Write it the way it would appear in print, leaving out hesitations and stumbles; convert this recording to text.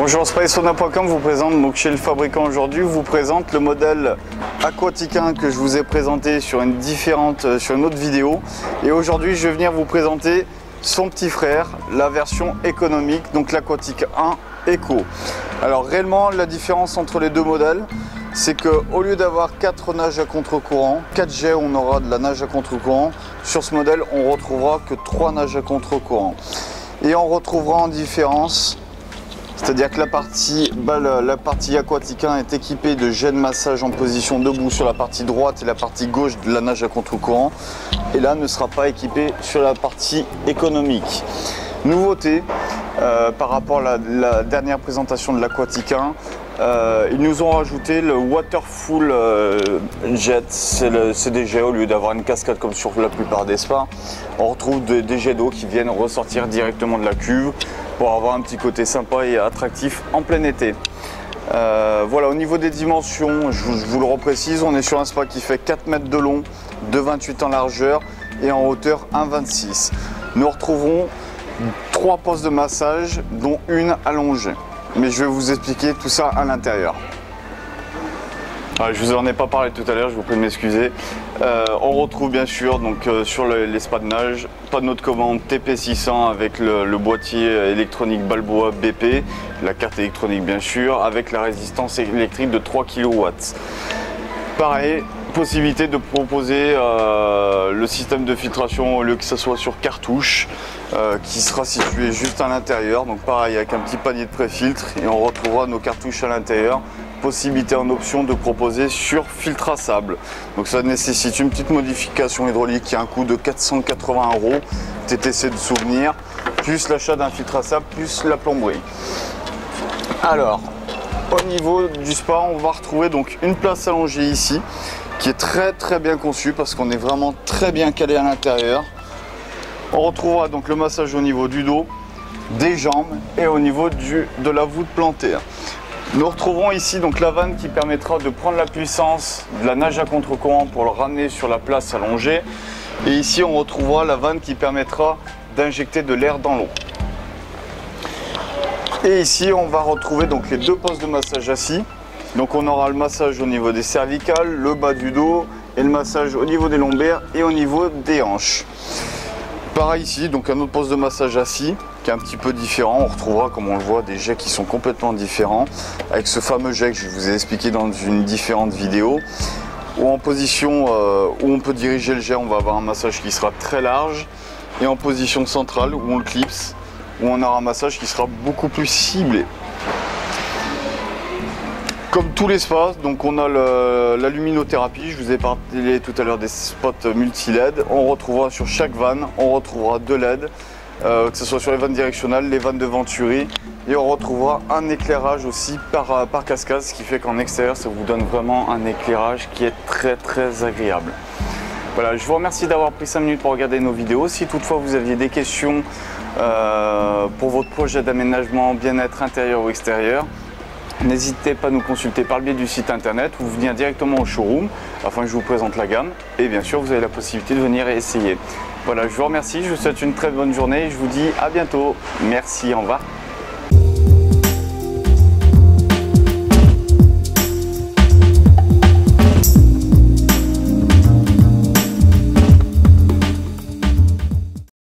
Bonjour, Spysona.com vous présente, donc chez le fabricant aujourd'hui, vous présente le modèle Aquatica que je vous ai présenté sur une autre vidéo. Et aujourd'hui, je vais venir vous présenter son petit frère, la version économique, donc l'Aquatica 1 Eco. Alors réellement, la différence entre les deux modèles, c'est qu'au lieu d'avoir 4 nages à contre-courant, 4 jets, on aura de la nage à contre-courant. Sur ce modèle, on retrouvera que 3 nages à contre-courant. Et on retrouvera en différence, c'est-à-dire que la partie Aquatica est équipée de jets de massage en position debout sur la partie droite et la partie gauche de la nage à contre-courant. Et là, ne sera pas équipée sur la partie économique. Nouveauté, par rapport à la dernière présentation de l'Aquatica, ils nous ont rajouté le Waterfall Jet. C'est des jets, au lieu d'avoir une cascade comme sur la plupart des spas, on retrouve des jets d'eau qui viennent ressortir directement de la cuve pour avoir un petit côté sympa et attractif en plein été. Voilà, au niveau des dimensions, je vous le reprécise, on est sur un spa qui fait 4 mètres de long, 2,28 en largeur et en hauteur 1,26. Nous retrouverons 3 postes de massage, dont une allongée. Mais je vais vous expliquer tout ça à l'intérieur. Je vous en ai pas parlé tout à l'heure, je vous prie de m'excuser. On retrouve bien sûr donc, sur les spas de nage, panneau de commande TP600 avec le boîtier électronique Balboa BP, la carte électronique bien sûr, avec la résistance électrique de 3 kW. Pareil, possibilité de proposer le système de filtration au lieu que ce soit sur cartouche, qui sera situé juste à l'intérieur. Donc pareil, avec un petit panier de pré-filtre et on retrouvera nos cartouches à l'intérieur. Possibilité en option de proposer sur filtre à sable. Donc ça nécessite une petite modification hydraulique qui a un coût de 480 €, TTC de souvenir, plus l'achat d'un filtre à sable, plus la plomberie. Alors, au niveau du spa, on va retrouver donc une place allongée ici, qui est très bien conçue parce qu'on est vraiment très bien calé à l'intérieur. On retrouvera donc le massage au niveau du dos, des jambes et au niveau de la voûte plantaire. Nous retrouverons ici donc la vanne qui permettra de prendre la puissance de la nage à contre-courant pour le ramener sur la place allongée. Et ici on retrouvera la vanne qui permettra d'injecter de l'air dans l'eau. Et ici on va retrouver donc les 2 postes de massage assis. Donc on aura le massage au niveau des cervicales, le bas du dos et le massage au niveau des lombaires et au niveau des hanches. Pareil ici, donc un autre poste de massage assis qui est un petit peu différent. On retrouvera, comme on le voit, des jets qui sont complètement différents avec ce fameux jet que je vous ai expliqué dans une différente vidéo. Ou en position où on peut diriger le jet, on va avoir un massage qui sera très large, et en position centrale où on le clipse, où on aura un massage qui sera beaucoup plus ciblé. Comme tous les spas, donc on a la luminothérapie, je vous ai parlé tout à l'heure des spots multi-LED. On retrouvera sur chaque vanne, on retrouvera 2 LED, que ce soit sur les vannes directionnelles, les vannes de Venturi, et on retrouvera un éclairage aussi par cascade, ce qui fait qu'en extérieur, ça vous donne vraiment un éclairage qui est très agréable. Voilà, je vous remercie d'avoir pris 5 minutes pour regarder nos vidéos. Si toutefois vous aviez des questions pour votre projet d'aménagement, bien-être intérieur ou extérieur, n'hésitez pas à nous consulter par le biais du site internet ou venir directement au showroom afin que je vous présente la gamme. Et bien sûr, vous avez la possibilité de venir et essayer. Voilà, je vous remercie, je vous souhaite une très bonne journée et je vous dis à bientôt. Merci, au revoir.